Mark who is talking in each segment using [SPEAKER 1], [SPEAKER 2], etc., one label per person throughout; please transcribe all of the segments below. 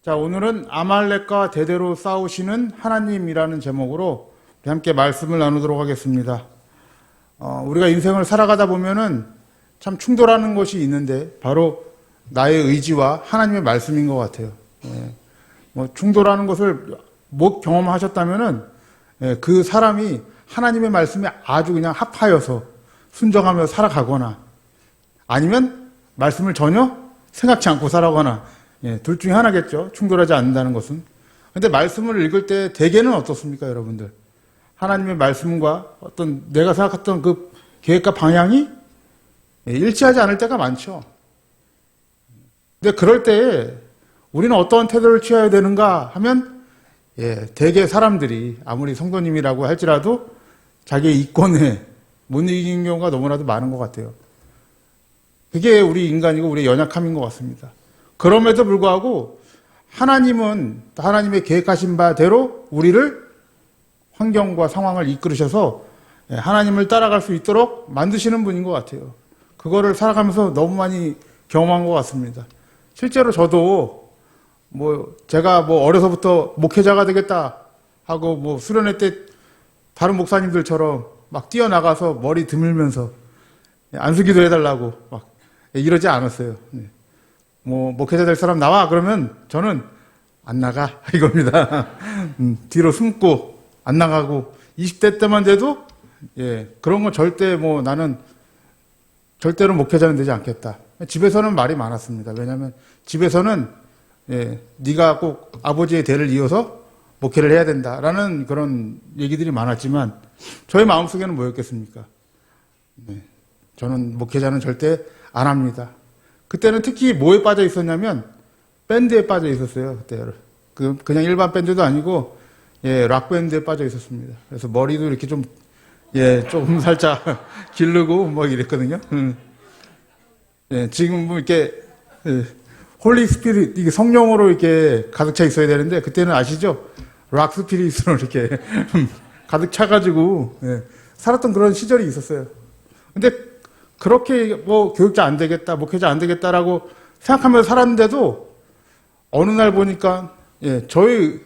[SPEAKER 1] 자, 오늘은 아말렉과 대대로 싸우시는 하나님이라는 제목으로 함께 말씀을 나누도록 하겠습니다. 우리가 인생을 살아가다 보면은 참 충돌하는 것이 있는데 바로 나의 의지와 하나님의 말씀인 것 같아요. 충돌하는 것을 못 경험하셨다면은 그 사람이 하나님의 말씀에 아주 그냥 합하여서 순종하며 살아가거나 아니면 말씀을 전혀 생각지 않고 살아가거나 둘 중에 하나겠죠. 충돌하지 않는다는 것은. 근데 말씀을 읽을 때 대개는 어떻습니까, 여러분들? 하나님의 말씀과 어떤 내가 생각했던 그 계획과 방향이 일치하지 않을 때가 많죠. 근데 그럴 때에 우리는 어떠한 태도를 취해야 되는가 하면 대개 사람들이 아무리 성도님이라고 할지라도 자기의 이권에 못 이기는 경우가 너무나도 많은 것 같아요. 그게 우리 인간이고 우리의 연약함인 것 같습니다. 그럼에도 불구하고 하나님은 하나님의 계획하신 바대로 우리를 환경과 상황을 이끌으셔서 하나님을 따라갈 수 있도록 만드시는 분인 것 같아요. 그거를 살아가면서 너무 많이 경험한 것 같습니다. 실제로 저도 제가 어려서부터 목회자가 되겠다 하고 수련회 때 다른 목사님들처럼 막 뛰어나가서 머리 드밀면서 안수기도 해달라고 막 이러지 않았어요. 목회자 될 사람 나와 그러면 저는 안 나가 이겁니다. 뒤로 숨고 안 나가고 20대 때만 돼도 그런 거 절대 나는 절대로 목회자는 되지 않겠다. 집에서는 말이 많았습니다. 왜냐하면 집에서는 네가 꼭 아버지의 대를 이어서 목회를 해야 된다라는 그런 얘기들이 많았지만 저의 마음속에는 뭐였겠습니까? 저는 목회자는 절대 안 합니다. 그때는 특히 뭐에 빠져 있었냐면 밴드에 빠져 있었어요. 그때 그냥 일반 밴드도 아니고 락 밴드에 빠져 있었습니다. 그래서 머리도 이렇게 좀 조금 살짝 기르고 이랬거든요. 지금 이렇게 홀리 스피릿 이게 성령으로 이렇게 가득 차 있어야 되는데 그때는 아시죠? 락 스피릿으로 이렇게 가득 차가지고 살았던 그런 시절이 있었어요. 근데 그렇게 교육자 안 되겠다, 목회자 안 되겠다라고 생각하면서 살았는데도 어느 날 보니까 저의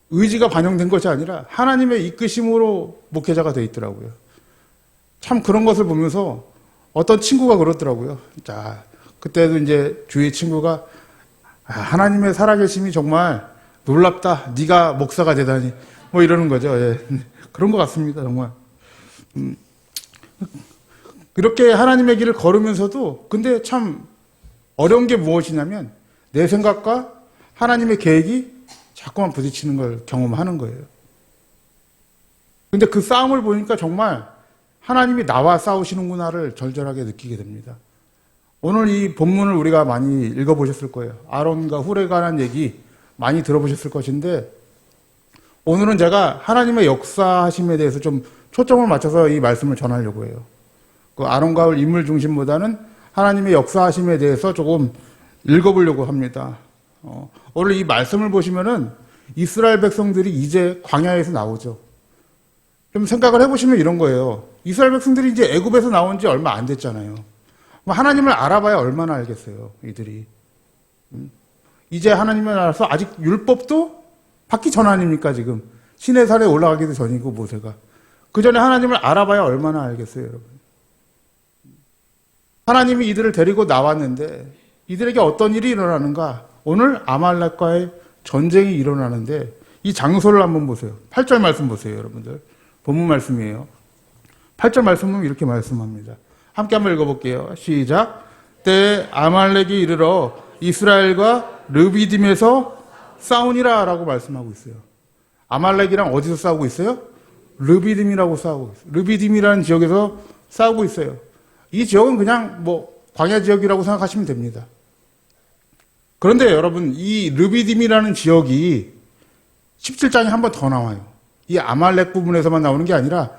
[SPEAKER 1] 의지가 반영된 것이 아니라 하나님의 이끄심으로 목회자가 돼 있더라고요. 참 그런 것을 보면서 어떤 친구가 그러더라고요. 자, 그때도 이제 주위의 친구가 하나님의 살아계심이 정말 놀랍다. 네가 목사가 되다니. 이러는 거죠. 그런 것 같습니다. 정말. 이렇게 하나님의 길을 걸으면서도 근데 참 어려운 게 무엇이냐면 내 생각과 하나님의 계획이 자꾸만 부딪히는 걸 경험하는 거예요. 근데 그 싸움을 보니까 정말 하나님이 나와 싸우시는구나를 절절하게 느끼게 됩니다. 오늘 이 본문을 우리가 많이 읽어보셨을 거예요. 아론과 훌에 관한 얘기 많이 들어보셨을 것인데 오늘은 제가 하나님의 역사하심에 대해서 좀 초점을 맞춰서 이 말씀을 전하려고 해요. 그 아론과 훌 인물 중심보다는 하나님의 역사하심에 대해서 조금 읽어보려고 합니다. 오늘 이 말씀을 보시면은 이스라엘 백성들이 이제 광야에서 나오죠. 좀 생각을 해보시면 이런 거예요. 이스라엘 백성들이 이제 애굽에서 나온 지 얼마 안 됐잖아요. 하나님을 알아봐야 얼마나 알겠어요, 이들이. 이제 하나님을 알아서 아직 율법도 받기 전 아닙니까, 지금. 시내산에 올라가기도 전이고, 모세가. 그 전에 하나님을 알아봐야 얼마나 알겠어요, 여러분. 하나님이 이들을 데리고 나왔는데 이들에게 어떤 일이 일어나는가? 오늘 아말렉과의 전쟁이 일어나는데 이 장소를 한번 보세요. 8절 말씀 보세요, 여러분들. 본문 말씀이에요. 8절 말씀은 이렇게 말씀합니다. 함께 한번 읽어볼게요. 시작. 때에 아말렉이 이르러 이스라엘과 르비딤에서 싸우니라 라고 말씀하고 있어요. 아말렉이랑 어디서 싸우고 있어요? 르비딤이라고 싸우고 있어요. 르비딤이라는 지역에서 싸우고 있어요. 이 지역은 그냥 광야 지역이라고 생각하시면 됩니다. 그런데 여러분 이 르비딤이라는 지역이 17장에 한 번 더 나와요. 이 아말렉 부분에서만 나오는 게 아니라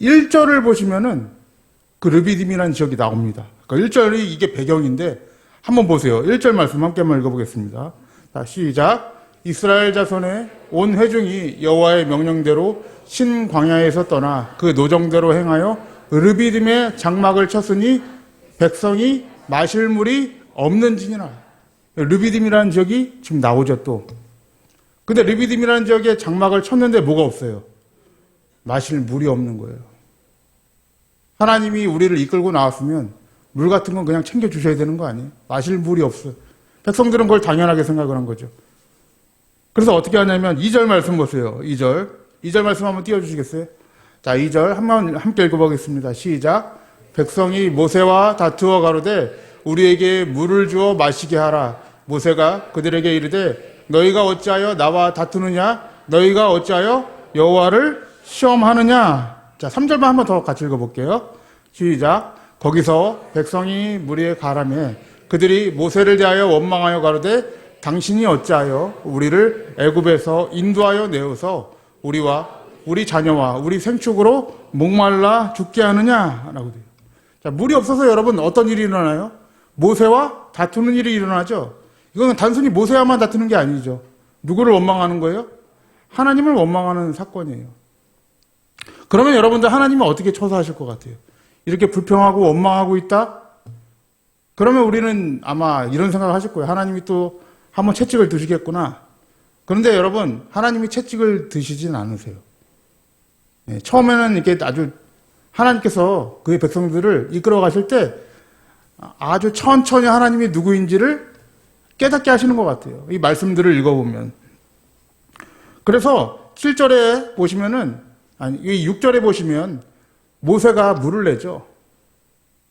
[SPEAKER 1] 1절을 보시면은 그 르비딤이라는 지역이 나옵니다. 그러니까 1절이 이게 배경인데 한번 보세요. 1절 말씀 함께 한번 읽어보겠습니다. 자, 시작. 이스라엘 자손의 온 회중이 여호와의 명령대로 신광야에서 떠나 그 노정대로 행하여 르비딤에 장막을 쳤으니 백성이 마실 물이 없는지니라. 르비딤이라는 지역이 지금 나오죠 또. 근데 르비딤이라는 지역에 장막을 쳤는데 뭐가 없어요? 마실 물이 없는 거예요. 하나님이 우리를 이끌고 나왔으면 물 같은 건 그냥 챙겨주셔야 되는 거 아니에요? 마실 물이 없어요. 백성들은 그걸 당연하게 생각을 한 거죠. 그래서 어떻게 하냐면 2절 말씀 보세요. 2절 말씀 한번 띄워주시겠어요? 자, 2절 한번 함께 읽어보겠습니다. 시작. 백성이 모세와 다투어 가로되 우리에게 물을 주어 마시게 하라. 모세가 그들에게 이르되 너희가 어찌하여 나와 다투느냐? 너희가 어찌하여 여호와를 시험하느냐? 자, 3절만 한번 더 같이 읽어볼게요. 시작. 거기서 백성이 무리에 가라매 그들이 모세를 대하여 원망하여 가로되 당신이 어찌하여 우리를 애굽에서 인도하여 내어서 우리와 우리 자녀와 우리 생축으로 목말라 죽게 하느냐라고 돼요. 자, 물이 없어서 여러분 어떤 일이 일어나요? 모세와 다투는 일이 일어나죠. 이건 단순히 모세와만 다투는 게 아니죠. 누구를 원망하는 거예요? 하나님을 원망하는 사건이에요. 그러면 여러분들 하나님은 어떻게 처사하실 것 같아요? 이렇게 불평하고 원망하고 있다? 그러면 우리는 아마 이런 생각을 하실 거예요. 하나님이 또 한번 채찍을 드시겠구나. 그런데 여러분, 하나님이 채찍을 드시진 않으세요. 네, 처음에는 이렇게 아주 하나님께서 그의 백성들을 이끌어 가실 때 아주 천천히 하나님이 누구인지를 깨닫게 하시는 것 같아요. 이 말씀들을 읽어보면. 그래서 7절에 보시면은, 아니, 이 6절에 보시면 모세가 물을 내죠.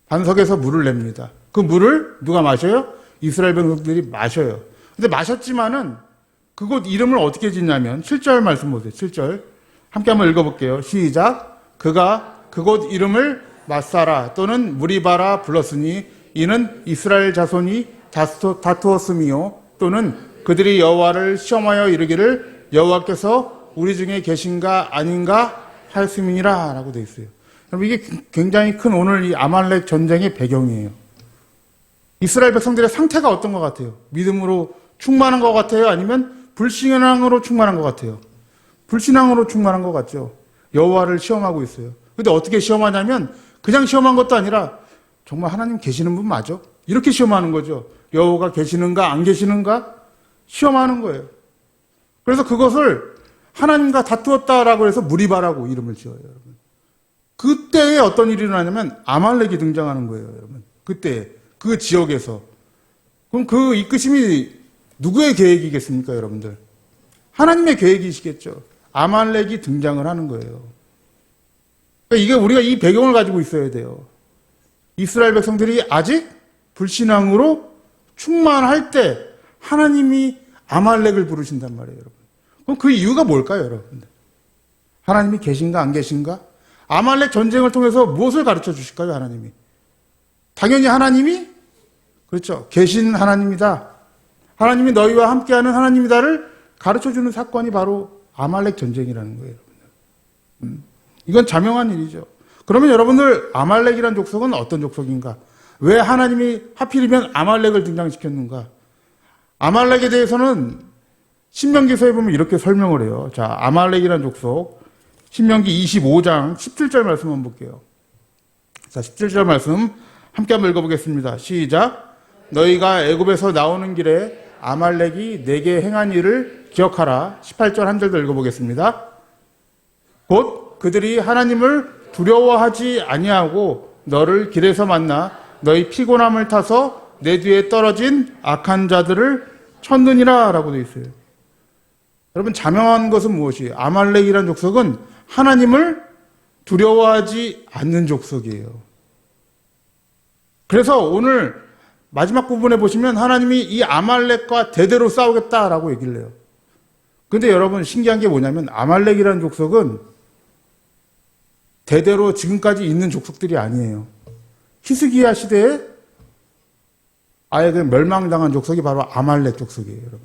[SPEAKER 1] 반석에서 물을 냅니다. 그 물을 누가 마셔요? 이스라엘 백성들이 마셔요. 근데 마셨지만은 그곳 이름을 어떻게 짓냐면 7절 말씀 보세요. 7절. 함께 한번 읽어볼게요. 시작. 그가 그곳 이름을 마사라 또는 무리바라 불렀으니 이는 이스라엘 자손이 다투었음이요 또는 그들이 여호와를 시험하여 이르기를 여호와께서 우리 중에 계신가 아닌가 하였음이니라 라고 되어 있어요. 여러분 이게 굉장히 큰 오늘 이 아말렉 전쟁의 배경이에요. 이스라엘 백성들의 상태가 어떤 것 같아요? 믿음으로 충만한 것 같아요? 아니면 불신앙으로 충만한 것 같아요? 불신앙으로 충만한 것 같죠. 여호와를 시험하고 있어요. 근데 어떻게 시험하냐면 그냥 시험한 것도 아니라 정말 하나님 계시는 분 맞아? 이렇게 시험하는 거죠. 여호와가 계시는가 안 계시는가 시험하는 거예요. 그래서 그것을 하나님과 다투었다라고 해서 무리바라고 이름을 지어요, 여러분. 그때에 어떤 일이 일어나냐면 아말렉이 등장하는 거예요, 여러분. 그때 그 지역에서. 그럼 그 이끄심이 누구의 계획이겠습니까, 여러분들? 하나님의 계획이시겠죠. 아말렉이 등장을 하는 거예요. 그러니까 이게 우리가 이 배경을 가지고 있어야 돼요. 이스라엘 백성들이 아직 불신앙으로 충만할 때 하나님이 아말렉을 부르신단 말이에요, 여러분. 그럼 그 이유가 뭘까요, 여러분들? 하나님이 계신가 안 계신가? 아말렉 전쟁을 통해서 무엇을 가르쳐 주실까요, 하나님이? 당연히 하나님이 그렇죠. 계신 하나님이다. 하나님이 너희와 함께하는 하나님이다를 가르쳐주는 사건이 바로 아말렉 전쟁이라는 거예요, 여러분들. 이건 자명한 일이죠. 그러면 여러분들 아말렉이라는 족속은 어떤 족속인가? 왜 하나님이 하필이면 아말렉을 등장시켰는가? 아말렉에 대해서는 신명기서에 보면 이렇게 설명을 해요. 자, 아말렉이라는 족속 신명기 25장 17절 말씀 한번 볼게요. 자, 17절 말씀 함께 한번 읽어보겠습니다. 시작. 너희가 애굽에서 나오는 길에 아말렉이 내게 행한 일을 기억하라. 18절 한 절 더 읽어보겠습니다. 곧 그들이 하나님을 두려워하지 아니하고 너를 길에서 만나 너희 피곤함을 타서 내 뒤에 떨어진 악한 자들을 쳤느니라 라고 되어 있어요. 여러분 자명한 것은 무엇이에요? 아말렉이라는 족속은 하나님을 두려워하지 않는 족속이에요. 그래서 오늘 마지막 부분에 보시면 하나님이 이 아말렉과 대대로 싸우겠다라고 얘기를 해요. 근데 여러분 신기한 게 뭐냐면 아말렉이라는 족속은 대대로 지금까지 있는 족속들이 아니에요. 히스기야 시대에 아예 그냥 멸망당한 족속이 바로 아말렉 족속이에요, 여러분.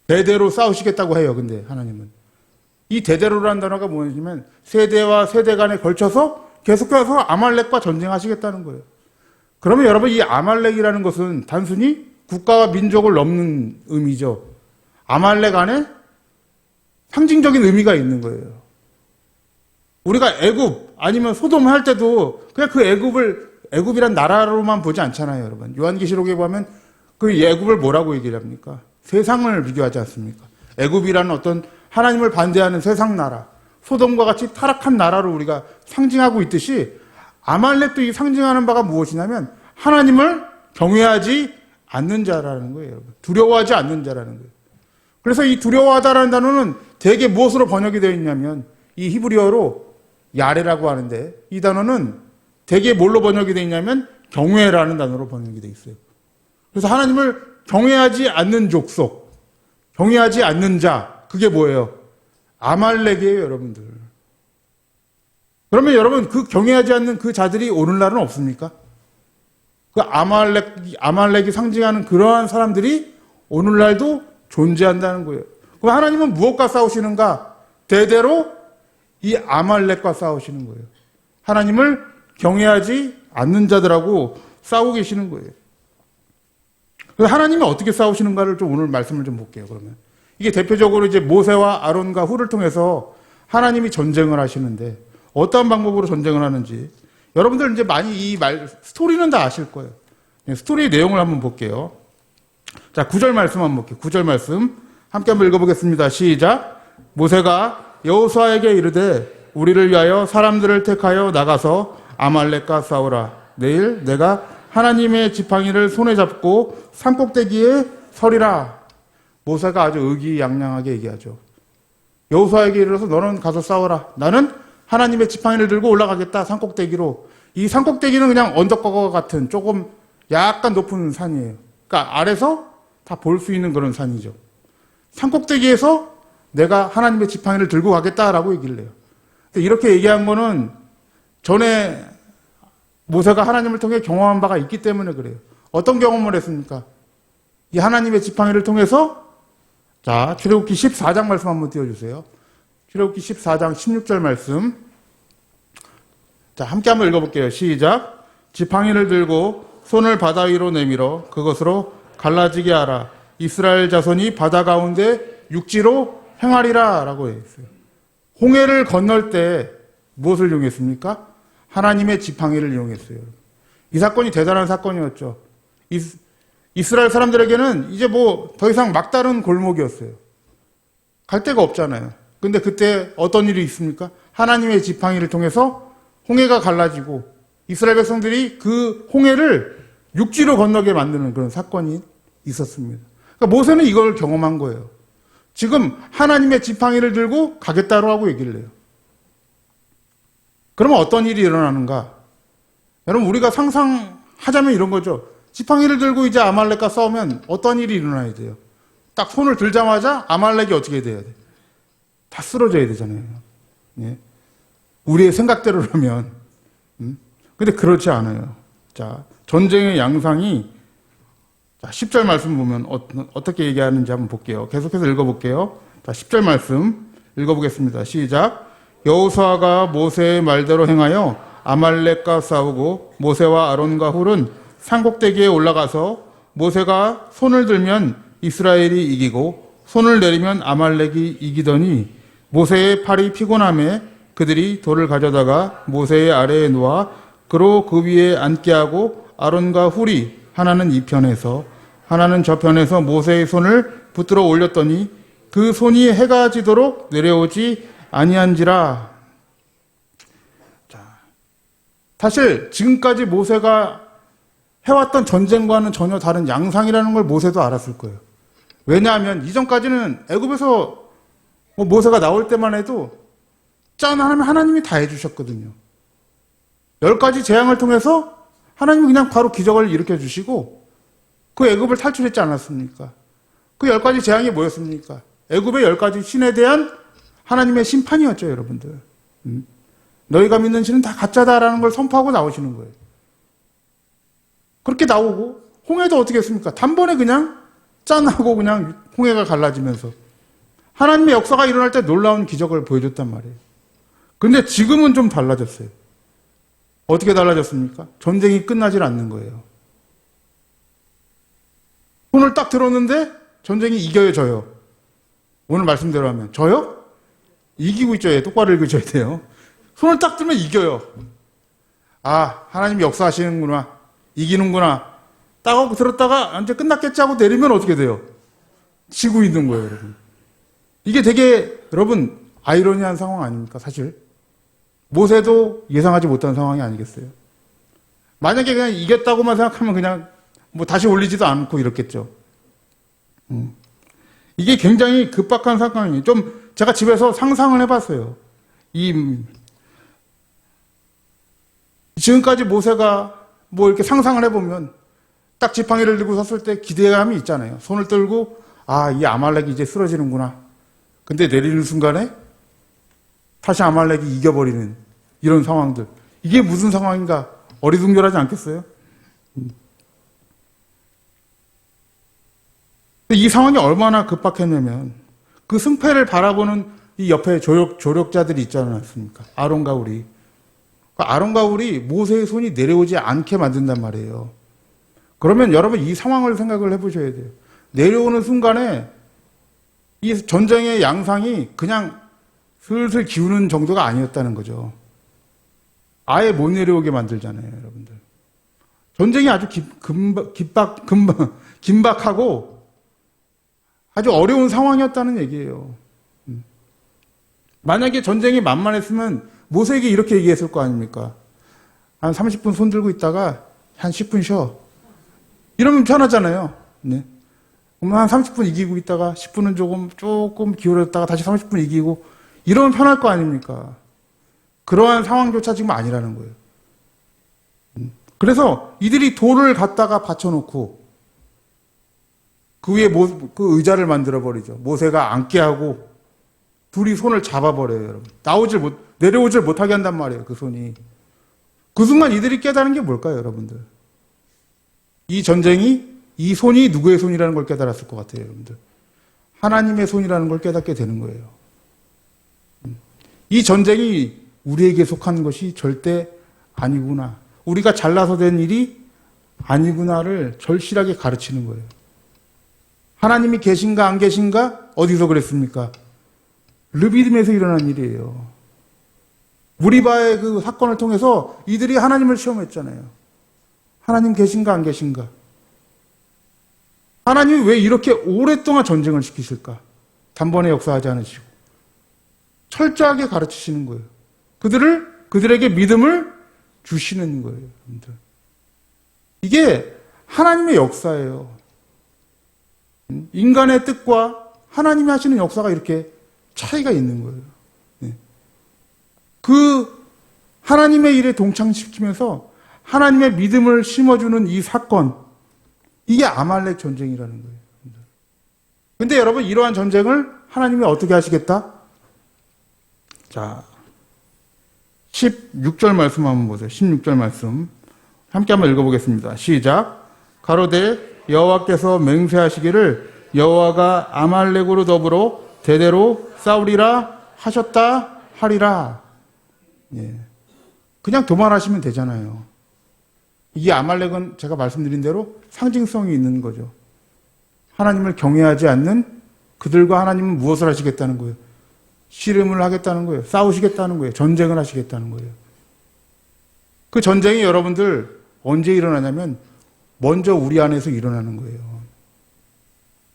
[SPEAKER 1] 대대로 싸우시겠다고 해요, 근데 하나님은. 이 대대로라는 단어가 뭐냐면 세대와 세대 간에 걸쳐서 계속해서 아말렉과 전쟁하시겠다는 거예요. 그러면 여러분 이 아말렉이라는 것은 단순히 국가와 민족을 넘는 의미죠. 아말렉 안에 상징적인 의미가 있는 거예요. 우리가 애굽 아니면 소돔 할 때도 그냥 그 애굽이란 나라로만 보지 않잖아요, 여러분. 요한계시록에 보면 그 애굽을 뭐라고 얘기를 합니까? 세상을 비교하지 않습니까? 애굽이라는 어떤 하나님을 반대하는 세상 나라, 소돔과 같이 타락한 나라를 우리가 상징하고 있듯이 아말렉도 이 상징하는 바가 무엇이냐면 하나님을 경외하지 않는 자라는 거예요, 여러분. 두려워하지 않는 자라는 거예요. 그래서 이 두려워하다라는 단어는 대개 무엇으로 번역이 되어 있냐면 이 히브리어로 야레라고 하는데 이 단어는 대개 뭘로 번역이 되어 있냐면 경외라는 단어로 번역이 되어 있어요. 그래서 하나님을 경외하지 않는 족속, 경외하지 않는 자, 그게 뭐예요? 아말렉이에요, 여러분들. 그러면 여러분 그 경외하지 않는 그 자들이 오늘날은 없습니까? 그 아말렉이 상징하는 그러한 사람들이 오늘날도 존재한다는 거예요. 그럼 하나님은 무엇과 싸우시는가? 대대로 이 아말렉과 싸우시는 거예요. 하나님을 경외하지 않는 자들하고 싸우고 계시는 거예요. 그래서 하나님이 어떻게 싸우시는가를 좀 오늘 말씀을 좀 볼게요, 그러면. 이게 대표적으로 이제 모세와 아론과 훌을 통해서 하나님이 전쟁을 하시는데 어떤 방법으로 전쟁을 하는지 여러분들 이제 많이 이 스토리는 다 아실 거예요. 스토리의 내용을 한번 볼게요. 자, 9절 말씀 한번 볼게요. 9절 말씀 함께 한번 읽어보겠습니다. 시작. 모세가 여호수아에게 이르되 우리를 위하여 사람들을 택하여 나가서 아말렉과 싸우라. 내일 내가 하나님의 지팡이를 손에 잡고 산꼭대기에 서리라. 모세가 아주 의기양양하게 얘기하죠. 여호수아에게 이르러서 너는 가서 싸워라. 나는 하나님의 지팡이를 들고 올라가겠다. 산꼭대기로. 이 산꼭대기는 그냥 언덕과 같은 조금 약간 높은 산이에요. 그러니까 아래서 다 볼 수 있는 그런 산이죠. 산꼭대기에서 내가 하나님의 지팡이를 들고 가겠다라고 얘기를 해요. 이렇게 얘기한 거는 전에 모세가 하나님을 통해 경험한 바가 있기 때문에 그래요. 어떤 경험을 했습니까? 이 하나님의 지팡이를 통해서 자, 출애굽기 14장 말씀 한번 띄워주세요. 출애굽기 14장 16절 말씀. 자, 함께 한번 읽어볼게요. 시작. 지팡이를 들고 손을 바다 위로 내밀어 그것으로 갈라지게 하라. 이스라엘 자손이 바다 가운데 육지로 행하리라 라고 했어요. 홍해를 건널 때 무엇을 이용했습니까? 하나님의 지팡이를 이용했어요. 이 사건이 대단한 사건이었죠. 이스라엘 사람들에게는 이제 뭐 더 이상 막다른 골목이었어요. 갈 데가 없잖아요. 근데 그때 어떤 일이 있습니까? 하나님의 지팡이를 통해서 홍해가 갈라지고 이스라엘 백성들이 그 홍해를 육지로 건너게 만드는 그런 사건이 있었습니다. 그러니까 모세는 이걸 경험한 거예요. 지금 하나님의 지팡이를 들고 가겠다고 하고 얘기를 해요. 그러면 어떤 일이 일어나는가? 여러분 우리가 상상하자면 이런 거죠. 지팡이를 들고 이제 아말렉과 싸우면 어떤 일이 일어나야 돼요? 딱 손을 들자마자 아말렉이 어떻게 돼야 돼? 다 쓰러져야 되잖아요. 예? 우리의 생각대로라면. 근데 그렇지 않아요. 자, 전쟁의 양상이 자, 10절 말씀 보면 어떻게 얘기하는지 한번 볼게요. 계속해서 읽어볼게요. 자, 10절 말씀 읽어보겠습니다. 시작. 여호수아가 모세의 말대로 행하여 아말렉과 싸우고 모세와 아론과 훌은 산꼭대기에 올라가서 모세가 손을 들면 이스라엘이 이기고 손을 내리면 아말렉이 이기더니 모세의 팔이 피곤함에 그들이 돌을 가져다가 모세의 아래에 놓아 그로 그 위에 앉게 하고 아론과 훌이 하나는 이 편에서 하나는 저 편에서 모세의 손을 붙들어 올렸더니 그 손이 해가 지도록 내려오지 아니한지라. 자, 사실 지금까지 모세가 해왔던 전쟁과는 전혀 다른 양상이라는 걸 모세도 알았을 거예요. 왜냐하면 이전까지는 애굽에서 모세가 나올 때만 해도 짠 하면 하나님이 다 해주셨거든요. 10가지 재앙을 통해서 하나님이 그냥 바로 기적을 일으켜 주시고 그 애굽을 탈출했지 않았습니까? 그 10가지 재앙이 뭐였습니까? 애굽의 10가지 신에 대한 하나님의 심판이었죠, 여러분들. 너희가 믿는 신은 다 가짜다라는 걸 선포하고 나오시는 거예요. 그렇게 나오고 홍해도 어떻게 했습니까? 단번에 그냥 짠하고 그냥 홍해가 갈라지면서 하나님의 역사가 일어날 때 놀라운 기적을 보여줬단 말이에요. 근데 지금은 좀 달라졌어요. 어떻게 달라졌습니까? 전쟁이 끝나질 않는 거예요. 손을 딱 들었는데 전쟁이 이겨요, 져요? 오늘 말씀대로 하면 져요? 이기고 있죠. 예, 똑바로 읽으셔야 돼요. 손을 딱 들면 이겨요. 아, 하나님이 역사하시는구나. 이기는구나. 따가고 들었다가 이제 끝났겠지 하고 내리면 어떻게 돼요? 지고 있는 거예요, 여러분. 이게 되게 여러분 아이러니한 상황 아닙니까? 사실 모세도 예상하지 못한 상황이 아니겠어요? 만약에 그냥 이겼다고만 생각하면 그냥 뭐 다시 올리지도 않고 이렇겠죠. 이게 굉장히 급박한 상황이에요. 좀 제가 집에서 상상을 해봤어요. 지금까지 모세가 뭐 이렇게 상상을 해보면 딱 지팡이를 들고 섰을 때 기대감이 있잖아요. 손을 들고 이 아말렉이 이제 쓰러지는구나. 근데 내리는 순간에 다시 아말렉이 이겨버리는 이런 상황들. 이게 무슨 상황인가? 어리둥절하지 않겠어요? 이 상황이 얼마나 급박했냐면 그 승패를 바라보는 이 옆에 조력자들이 있지 않았습니까? 아론과 우리. 아론과 우리 모세의 손이 내려오지 않게 만든단 말이에요. 그러면 여러분 이 상황을 생각을 해보셔야 돼요. 내려오는 순간에 이 전쟁의 양상이 그냥 슬슬 기우는 정도가 아니었다는 거죠. 아예 못 내려오게 만들잖아요, 여러분들. 전쟁이 아주 긴박하고 아주 어려운 상황이었다는 얘기예요. 만약에 전쟁이 만만했으면 모세에게 이렇게 얘기했을 거 아닙니까? 한 30분 손 들고 있다가 한 10분 쉬어. 이러면 편하잖아요. 네. 그러면 한 30분 이기고 있다가 10분은 조금 기울였다가 다시 30분 이기고 이러면 편할 거 아닙니까? 그러한 상황조차 지금 아니라는 거예요. 그래서 이들이 돌을 갖다가 받쳐놓고 그 위에 그 의자를 만들어버리죠. 모세가 앉게 하고 둘이 손을 잡아버려요, 여러분. 내려오질 못하게 한단 말이에요, 그 손이. 그 순간 이들이 깨달은 게 뭘까요, 여러분들? 이 전쟁이, 이 손이 누구의 손이라는 걸 깨달았을 것 같아요, 여러분들. 하나님의 손이라는 걸 깨닫게 되는 거예요. 이 전쟁이 우리에게 속한 것이 절대 아니구나. 우리가 잘나서 된 일이 아니구나를 절실하게 가르치는 거예요. 하나님이 계신가 안 계신가? 어디서 그랬습니까? 르비딤에서 일어난 일이에요. 무리바의 그 사건을 통해서 이들이 하나님을 시험했잖아요. 하나님 계신가 안 계신가? 하나님이 왜 이렇게 오랫동안 전쟁을 시키실까? 단번에 역사하지 않으시고 철저하게 가르치시는 거예요. 그들에게 믿음을 주시는 거예요, 여러분들. 이게 하나님의 역사예요. 인간의 뜻과 하나님이 하시는 역사가 이렇게 차이가 있는 거예요. 네. 그 하나님의 일에 동참시키면서 하나님의 믿음을 심어주는 이 사건, 이게 아말렉 전쟁이라는 거예요. 근데 여러분, 이러한 전쟁을 하나님이 어떻게 하시겠다? 자, 16절 말씀 한번 보세요. 16절 말씀 함께 한번 읽어보겠습니다. 시작. 가로되 여호와께서 맹세하시기를 여호와가 아말렉으로 더불어 대대로 싸우리라 하셨다 하리라. 예. 그냥 도말하시면 되잖아요. 이 아말렉은 제가 말씀드린 대로 상징성이 있는 거죠. 하나님을 경외하지 않는 그들과 하나님은 무엇을 하시겠다는 거예요? 씨름을 하겠다는 거예요. 싸우시겠다는 거예요. 전쟁을 하시겠다는 거예요. 그 전쟁이 여러분들 언제 일어나냐면 먼저 우리 안에서 일어나는 거예요.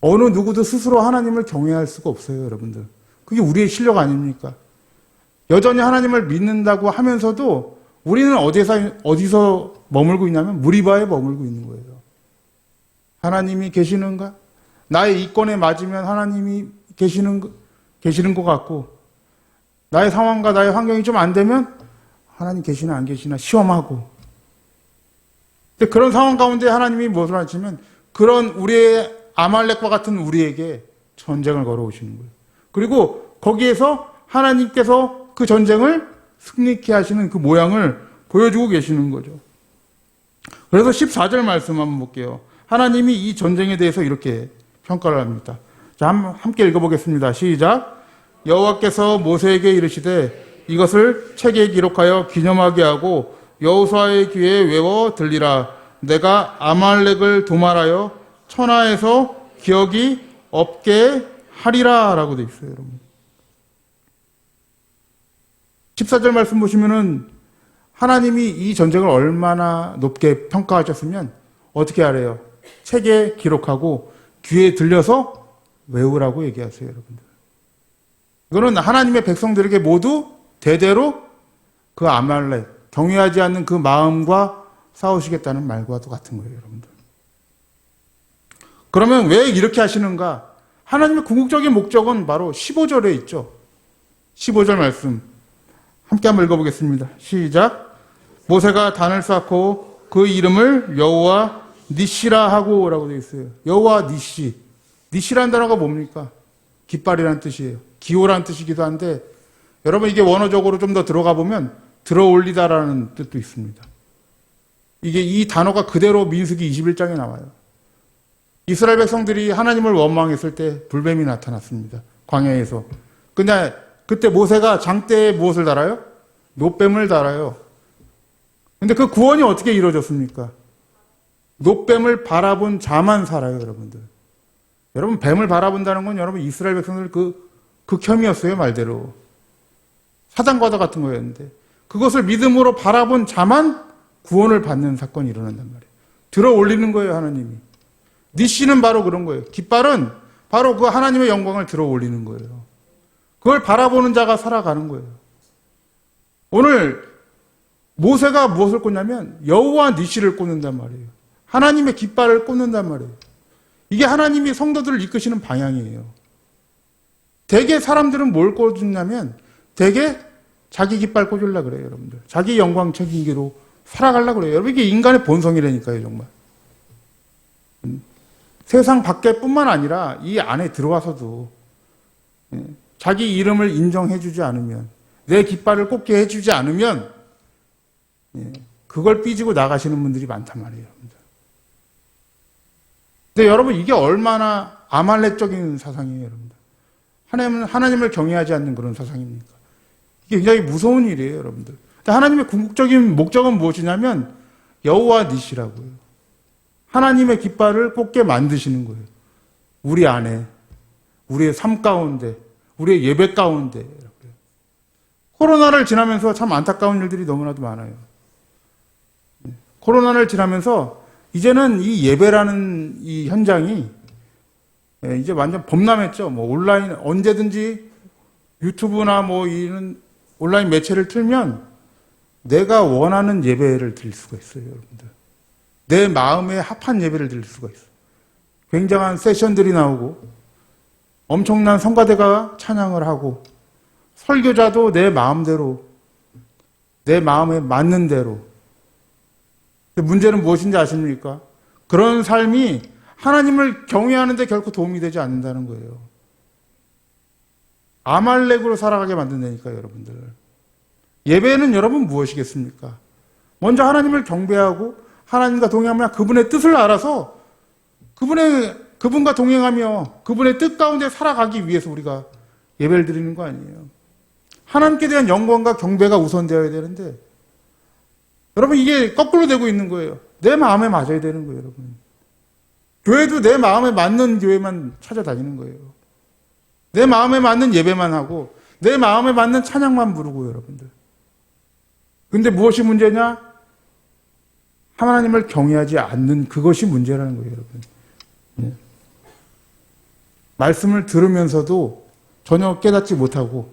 [SPEAKER 1] 어느 누구도 스스로 하나님을 경외할 수가 없어요, 여러분들. 그게 우리의 실력 아닙니까? 여전히 하나님을 믿는다고 하면서도 우리는 어디서 머물고 있냐면 무리바에 머물고 있는 거예요. 하나님이 계시는가? 나의 이권에 맞으면 하나님이 계시는 것 같고, 나의 상황과 나의 환경이 좀 안 되면 하나님 계시나 안 계시나 시험하고. 근데 그런 상황 가운데 하나님이 무엇을 하시면 그런 우리의 아말렉과 같은 우리에게 전쟁을 걸어오시는 거예요. 그리고 거기에서 하나님께서 그 전쟁을 승리케 하시는 그 모양을 보여주고 계시는 거죠. 그래서 14절 말씀 한번 볼게요. 하나님이 이 전쟁에 대해서 이렇게 평가를 합니다. 자, 함께 읽어보겠습니다. 시작. 여호와께서 모세에게 이르시되 이것을 책에 기록하여 기념하게 하고 여호수아의 귀에 외워 들리라. 내가 아말렉을 도말하여 천하에서 기억이 없게 하리라 라고 되어 있어요, 여러분. 14절 말씀 보시면은 하나님이 이 전쟁을 얼마나 높게 평가하셨으면 어떻게 하래요? 책에 기록하고 귀에 들려서 외우라고 얘기하세요, 여러분들. 이거는 하나님의 백성들에게 모두 대대로 그 아말렉, 경외하지 않는 그 마음과 싸우시겠다는 말과도 같은 거예요, 여러분들. 그러면 왜 이렇게 하시는가? 하나님의 궁극적인 목적은 바로 15절에 있죠. 15절 말씀 함께 한번 읽어보겠습니다. 시작. 모세가 단을 쌓고 그 이름을 여호와 니시라 하고 라고 되어 있어요. 여호와 니시. 니시라는 단어가 뭡니까? 깃발이라는 뜻이에요. 기호라는 뜻이기도 한데 여러분 이게 원어적으로 좀 더 들어가 보면 들어올리다라는 뜻도 있습니다. 이게 이 단어가 그대로 민수기 21장에 나와요. 이스라엘 백성들이 하나님을 원망했을 때 불뱀이 나타났습니다. 광야에서. 근데 그때 모세가 장대에 무엇을 달아요? 놋뱀을 달아요. 근데 그 구원이 어떻게 이루어졌습니까? 놋뱀을 바라본 자만 살아요, 여러분들. 여러분, 뱀을 바라본다는 건 여러분 이스라엘 백성들 그 극혐이었어요, 말대로. 사장과도 같은 거였는데. 그것을 믿음으로 바라본 자만 구원을 받는 사건이 일어난단 말이에요. 들어 올리는 거예요, 하나님이. 니시는 바로 그런 거예요. 깃발은 바로 그 하나님의 영광을 들어 올리는 거예요. 그걸 바라보는 자가 살아가는 거예요. 오늘 모세가 무엇을 꽂냐면 여호와 니시를 꽂는단 말이에요. 하나님의 깃발을 꽂는단 말이에요. 이게 하나님이 성도들을 이끄시는 방향이에요. 대개 사람들은 뭘 꽂냐면 대개 자기 깃발 꽂으려고 그래요, 여러분들. 자기 영광 책임기로 살아가려고 그래요. 여러분, 이게 인간의 본성이라니까요, 정말. 세상 밖에뿐만 아니라 이 안에 들어와서도 자기 이름을 인정해주지 않으면, 내 깃발을 꽂게 해주지 않으면 그걸 삐지고 나가시는 분들이 많단 말이에요, 여러분들. 근데 여러분, 이게 얼마나 아말렉적인 사상이에요, 여러분들. 하나님을 경외하지 않는 그런 사상입니까? 이게 굉장히 무서운 일이에요, 여러분들. 근데 하나님의 궁극적인 목적은 무엇이냐면 여호와 니시라고요. 하나님의 깃발을 꽂게 만드시는 거예요. 우리 안에, 우리의 삶 가운데, 우리의 예배 가운데. 코로나를 지나면서 참 안타까운 일들이 너무나도 많아요. 코로나를 지나면서 이제는 이 예배라는 이 현장이 이제 완전 범람했죠. 뭐 온라인 언제든지 유튜브나 뭐 이런 온라인 매체를 틀면 내가 원하는 예배를 드릴 수가 있어요, 여러분들. 내 마음에 합한 예배를 드릴 수가 있어요. 굉장한 세션들이 나오고 엄청난 성가대가 찬양을 하고 설교자도 내 마음대로, 내 마음에 맞는 대로. 문제는 무엇인지 아십니까? 그런 삶이 하나님을 경외하는 데 결코 도움이 되지 않는다는 거예요. 아말렉으로 살아가게 만든다니까요, 여러분들. 예배는 여러분 무엇이겠습니까? 먼저 하나님을 경배하고 하나님과 동행하며 그분의 뜻을 알아서 그분과 동행하며 그분의 뜻 가운데 살아가기 위해서 우리가 예배를 드리는 거 아니에요. 하나님께 대한 영광과 경배가 우선되어야 되는데 여러분 이게 거꾸로 되고 있는 거예요. 내 마음에 맞아야 되는 거예요, 여러분. 교회도 내 마음에 맞는 교회만 찾아다니는 거예요. 내 마음에 맞는 예배만 하고 내 마음에 맞는 찬양만 부르고 여러분들. 근데 무엇이 문제냐? 하나님을 경외하지 않는 그것이 문제라는 거예요, 여러분. 네. 말씀을 들으면서도 전혀 깨닫지 못하고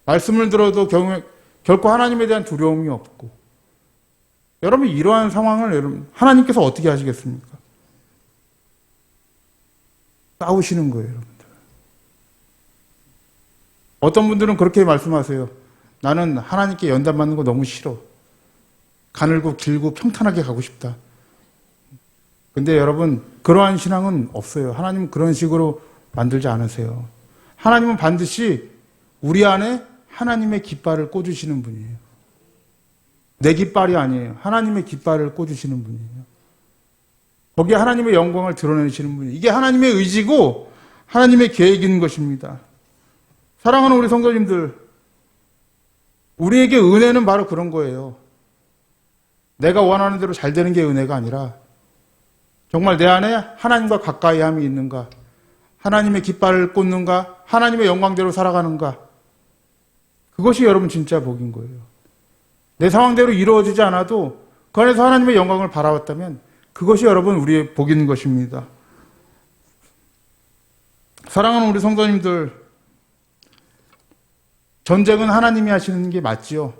[SPEAKER 1] 말씀을 들어도 결코 하나님에 대한 두려움이 없고 여러분 이러한 상황을 여러분 하나님께서 어떻게 하시겠습니까? 싸우시는 거예요, 여러분들. 어떤 분들은 그렇게 말씀하세요. 나는 하나님께 연단받는 거 너무 싫어. 가늘고 길고 평탄하게 가고 싶다. 근데 여러분 그러한 신앙은 없어요. 하나님은 그런 식으로 만들지 않으세요. 하나님은 반드시 우리 안에 하나님의 깃발을 꽂으시는 분이에요. 내 깃발이 아니에요. 하나님의 깃발을 꽂으시는 분이에요. 거기에 하나님의 영광을 드러내시는 분이에요. 이게 하나님의 의지고 하나님의 계획인 것입니다. 사랑하는 우리 성도님들, 우리에게 은혜는 바로 그런 거예요. 내가 원하는 대로 잘 되는 게 은혜가 아니라 정말 내 안에 하나님과 가까이 함이 있는가, 하나님의 깃발을 꽂는가, 하나님의 영광대로 살아가는가, 그것이 여러분 진짜 복인 거예요. 내 상황대로 이루어지지 않아도 그 안에서 하나님의 영광을 바라봤다면 그것이 여러분 우리의 복인 것입니다. 사랑하는 우리 성도님들, 전쟁은 하나님이 하시는 게 맞지요.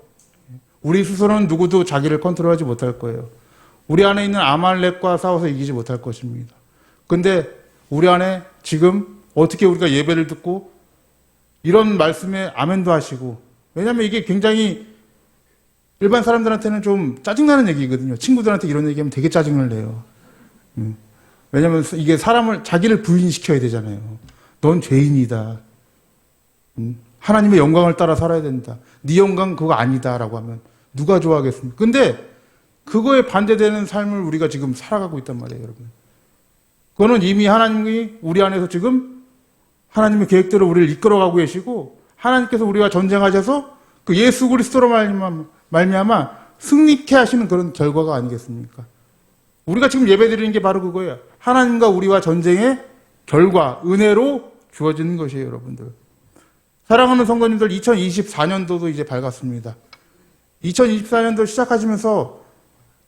[SPEAKER 1] 우리 스스로는 누구도 자기를 컨트롤하지 못할 거예요. 우리 안에 있는 아말렉과 싸워서 이기지 못할 것입니다. 근데 우리 안에 지금 어떻게 우리가 예배를 듣고 이런 말씀에 아멘도 하시고, 왜냐하면 이게 굉장히 일반 사람들한테는 좀 짜증나는 얘기거든요. 친구들한테 이런 얘기하면 되게 짜증을 내요. 왜냐하면 이게 사람을, 자기를 부인시켜야 되잖아요. 넌 죄인이다. 하나님의 영광을 따라 살아야 된다. 네 영광 그거 아니다라고 하면 누가 좋아하겠습니까? 근데 그거에 반대되는 삶을 우리가 지금 살아가고 있단 말이에요, 여러분. 그거는 이미 하나님이 우리 안에서 지금 하나님의 계획대로 우리를 이끌어가고 계시고, 하나님께서 우리와 전쟁하셔서 그 예수 그리스도로 말미암아 승리케 하시는 그런 결과가 아니겠습니까? 우리가 지금 예배드리는 게 바로 그거예요. 하나님과 우리와 전쟁의 결과, 은혜로 주어지는 것이에요, 여러분들. 사랑하는 성도님들, 2024년도도 이제 밝았습니다. 2024년도 시작하시면서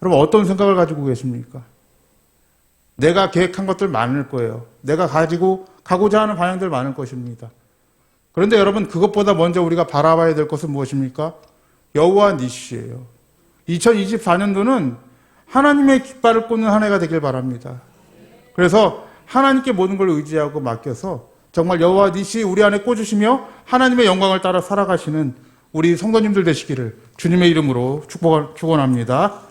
[SPEAKER 1] 여러분 어떤 생각을 가지고 계십니까? 내가 계획한 것들 많을 거예요. 내가 가고자 하는 방향들 많을 것입니다. 그런데 여러분, 그것보다 먼저 우리가 바라봐야 될 것은 무엇입니까? 여호와 니시예요. 2024년도는 하나님의 깃발을 꽂는 한 해가 되길 바랍니다. 그래서 하나님께 모든 걸 의지하고 맡겨서 정말 여호와 니시 우리 안에 꽂으시며 하나님의 영광을 따라 살아가시는 우리 성도님들 되시기를 주님의 이름으로 축원합니다.